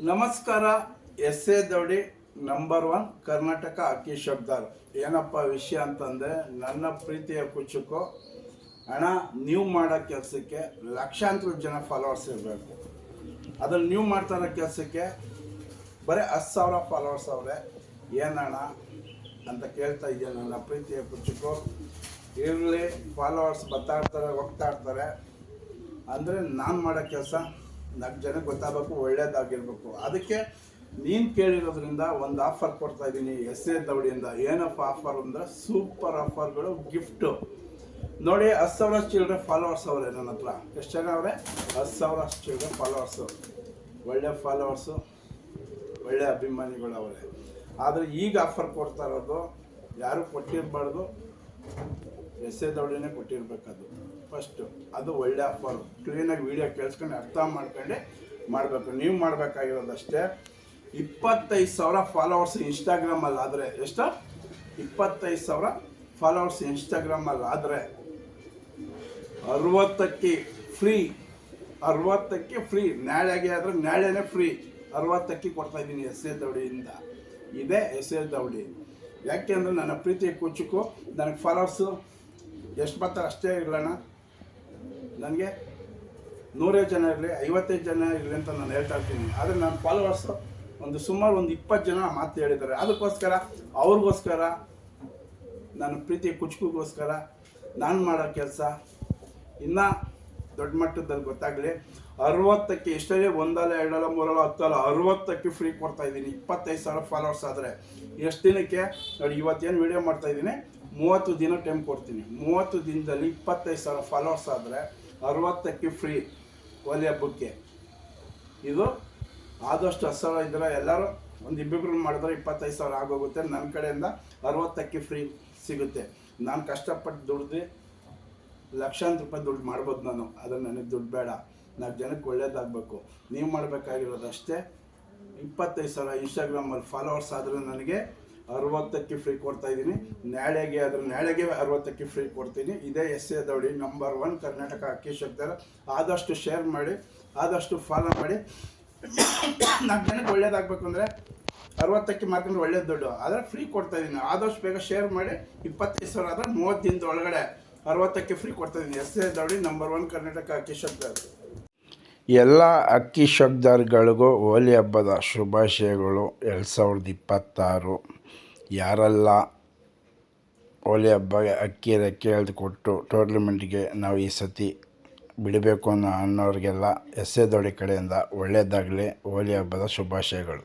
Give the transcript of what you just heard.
ನಮಸ್ಕಾರ. S A ದೌಡಿ number 1 Karnataka ಅಕ್ಕಿ ಶಬ್ದಾರ್. ಏನಪ್ಪ ವಿಷಯ ಅಂತಂದರೆ, ನನ್ನ ಪ್ರೀತಿಯ ಕುಚುಕು ಹಣ ನೀವು ಮಾಡೋ ಕೆಲಸಕ್ಕೆ ಲಕ್ಷಾಂತರ ಜನ ಫಾಲೋವರ್ಸ್ ಇರಬೇಕು. ಅದ್ರಲ್ಲಿ ನೀವು ಮಾಡ್ತಾ ಇರೋ ಕೆಲಸಕ್ಕೆ ಬರೀ 10,000 ಫಾಲೋವರ್ಸ್ ಅವರೇ. ಏನಣ್ಣ ಅಂತ ಕೇಳ್ತಾ ಇದೆಯಾ ನನ್ನ ಪ್ರೀತಿಯ ಕುಚುಕು? ಇರಲಿ, ಫಾಲೋವರ್ಸ್ ಬರ್ತಾ ಇರ್ತಾರೆ, ಹೋಗ್ತಾ ಇರ್ತಾರೆ. ಅಂದರೆ ನಾನು ಮಾಡೋ ಕೆಲಸ 4 ಜನಕ್ಕೆ ಗೊತ್ತಾಗಬೇಕು, ಒಳ್ಳೇದಾಗಿರ್ಬೇಕು. ಅದಕ್ಕೆ ನೀನು ಕೇಳಿರೋದ್ರಿಂದ ಒಂದು ಆಫರ್ ಕೊಡ್ತಾ ಇದ್ದೀನಿ ಎಸ್ ಎ ದೌಡಿಯಿಂದ. ಏನಪ್ಪ ಆಫರ್ ಅಂದರೆ, ಸೂಪರ್ ಆಫರ್ಗಳು, ಗಿಫ್ಟು. ನೋಡಿ, 10,000 ಚಿಲ್ಲರೆ ಫಾಲೋವರ್ಸ್ ಅವರೇ ನನ್ನ ಹತ್ರ. ಎಷ್ಟು ಜನ ಅವರೇ? 10,000 ಚಿಲ್ಲರೆ ಫಾಲೋವರ್ಸು. ಒಳ್ಳೆ ಫಾಲೋವರ್ಸು, ಒಳ್ಳೆ ಅಭಿಮಾನಿಗಳು ಅವರೇ. ಆದರೆ ಈಗ ಆಫರ್ ಕೊಡ್ತಾ ಇರೋದು ಯಾರು ಕೊಟ್ಟಿರಬಾರ್ದು, ಎಸ್ ಎ ದೌಡಿನೇ ಕೊಟ್ಟಿರ್ಬೇಕದು ಫಸ್ಟು. ಅದು ಒಳ್ಳೆ ಆಫರು. ಕ್ಲೀನಾಗಿ ವೀಡಿಯೋ ಕೇಳಿಸ್ಕೊಂಡು ಅರ್ಥ ಮಾಡ್ಕೊಂಡು ಮಾಡಬೇಕು. ನೀವು ಮಾಡಬೇಕಾಗಿರೋದಷ್ಟೇ, 25,000 ಫಾಲೋವರ್ಸ್ ಇನ್ಸ್ಟಾಗ್ರಾಮಲ್ಲಿ ಆದರೆ. ಎಷ್ಟು? 25,000 ಫಾಲೋವರ್ಸ್ ಇನ್ಸ್ಟಾಗ್ರಾಮಲ್ಲಿ ಆದರೆ 60ಕ್ಕೆ ಫ್ರೀ. 60ಕ್ಕೆ ಫ್ರೀ. ನಾಳೆಗೆ ಆದರೆ ನಾಳೆನೇ ಫ್ರೀ. 60ಕ್ಕೆ ಕೊಡ್ತಾಯಿದ್ದೀನಿ ಎಸ್ ಎ ದೌಡಿಯಿಂದ. ಇದೇ ಎಸ್ ಎ ದೌಡಿ. ಯಾಕೆ ಅಂದರೆ, ನನ್ನ ಪ್ರೀತಿಯ ಕುಚುಕು ನನಗೆ ಫಾಲೋವರ್ಸು ಎಷ್ಟು ಬರ್ತಾರೆ ಅಷ್ಟೇ ಇರಲಣ್ಣ. ನನಗೆ 100 ಜನ ಇರಲಿ, 55 ಜನ ಇರಲಿ ಅಂತ ನಾನು ಹೇಳ್ತಾ ಇರ್ತೀನಿ. ಆದರೆ ನನ್ನ ಫಾಲೋವರ್ಸು ಸುಮಾರು 20 ಜನ ಮಾತು ಹೇಳಿದ್ದಾರೆ. ಅದಕ್ಕೋಸ್ಕರ, ಅವ್ರಿಗೋಸ್ಕರ, ನನ್ನ ಪ್ರೀತಿಯ ಕುಚುಕುಗೋಸ್ಕರ ನಾನು ಮಾಡೋ ಕೆಲಸ ಇನ್ನೂ ದೊಡ್ಡ ಮಟ್ಟದಲ್ಲಿ ಗೊತ್ತಾಗಲಿ. 60ಕ್ಕೆ ಎಷ್ಟೇ, 1 ಅಲ್ಲ 2 ಅಲ್ಲ 3 ಅಲ್ಲ 10 ಅಲ್ಲ, 60ಕ್ಕೆ ಫ್ರೀ ಕೊಡ್ತಾಯಿದ್ದೀನಿ. 25,000 ಫಾಲೋವರ್ಸ್ ಆದರೆ. ಎಷ್ಟು ದಿನಕ್ಕೆ ನೋಡಿ, ಇವತ್ತೇನು ವೀಡಿಯೋ ಮಾಡ್ತಾಯಿದ್ದೀನಿ, 30 ದಿನ ಟೈಮ್ ಕೊಡ್ತೀನಿ. 30 ದಿನದಲ್ಲಿ 25,000 ಫಾಲೋವರ್ಸ್ ಆದರೆ 60ಕ್ಕೆ ಫ್ರೀ. ಹೋಲಿ ಹಬ್ಬಕ್ಕೆ ಇದು ಆದಷ್ಟು 10,000 ಇದ್ದರೆ ಎಲ್ಲರೂ ಇಬ್ಬಿಬ್ರು ಮಾಡಿದ್ರೆ 25,000 ಆಗೋಗುತ್ತೆ. ನನ್ನ ಕಡೆಯಿಂದ 60ಕ್ಕೆ ಫ್ರೀ ಸಿಗುತ್ತೆ. ನಾನು ಕಷ್ಟಪಟ್ಟು ದುಡ್ದು ಲಕ್ಷಾಂತರ ರೂಪಾಯಿ ದುಡ್ಡು ಮಾಡ್ಬೋದು ನಾನು. ಆದರೆ ನನಗೆ ದುಡ್ಡು ಬೇಡ, 4 ಜನಕ್ಕೆ ಒಳ್ಳೇದಾಗಬೇಕು. ನೀವು ಮಾಡಬೇಕಾಗಿರೋದಷ್ಟೇ, 25,000 ಇನ್ಸ್ಟಾಗ್ರಾಮಲ್ಲಿ ಫಾಲೋವರ್ಸ್ ಆದರೆ ನನಗೆ 60ಕ್ಕೆ ಫ್ರೀ ಕೊಡ್ತಾಯಿದ್ದೀನಿ. ನಾಳೆಗೆ ಆದರೆ ನಾಳೆಗೆ 60ಕ್ಕೆ ಫ್ರೀ ಕೊಡ್ತೀನಿ. ಇದೇ ಎಸ್ ಎ ದೌಡಿ ನಂಬರ್ 1 ಕರ್ನಾಟಕ ಅಕ್ಕಿ ಶಬ್ದಾರ. ಆದಷ್ಟು ಶೇರ್ ಮಾಡಿ, ಆದಷ್ಟು ಫಾಲೋ ಮಾಡಿ. 4 ಜನಕ್ಕೆ ಒಳ್ಳೇದಾಗಬೇಕು ಅಂದರೆ 60ಕ್ಕೆ ಮಾರ್ಕೊಂಡ್ರೆ ಒಳ್ಳೇದು ದುಡ್ಡು. ಆದರೆ ಫ್ರೀ ಕೊಡ್ತಾಯಿದ್ದೀನಿ. ಆದಷ್ಟು ಬೇಗ ಶೇರ್ ಮಾಡಿ. 25,000 ಆದರೆ 30 ದಿನದ ಒಳಗಡೆ 60ಕ್ಕೆ ಫ್ರೀ ಕೊಡ್ತಾಯಿದ್ದೀನಿ. ಎಸ್ ಎ ದೌಡಿ ನಂಬರ್ 1 ಕರ್ನಾಟಕ ಅಕ್ಕಿ ಶಬ್ದಾರ. ಎಲ್ಲ ಅಕ್ಕಿ ಶಬ್ದಾರ್ಗಳಿಗೂ ಹೋಲಿ ಹಬ್ಬದ ಶುಭಾಶಯಗಳು. 2026 ಯಾರೆಲ್ಲ ಹೋಲಿ ಹಬ್ಬಗೆ ಅಕ್ಕಿ ರೆಕ್ಕೆ ಕೊಟ್ಟು ಟೂರ್ನಮೆಂಟ್ಗೆ ನಾವು ಈ ಸತಿ ಬಿಡಬೇಕು ಅನ್ನೋರಿಗೆಲ್ಲ ಎಸ್ ಎ ದೌಡಿ ಕಡೆಯಿಂದ ಒಳ್ಳೆಯದಾಗಲಿ. ಹೋಲಿ ಹಬ್ಬದ ಶುಭಾಶಯಗಳು.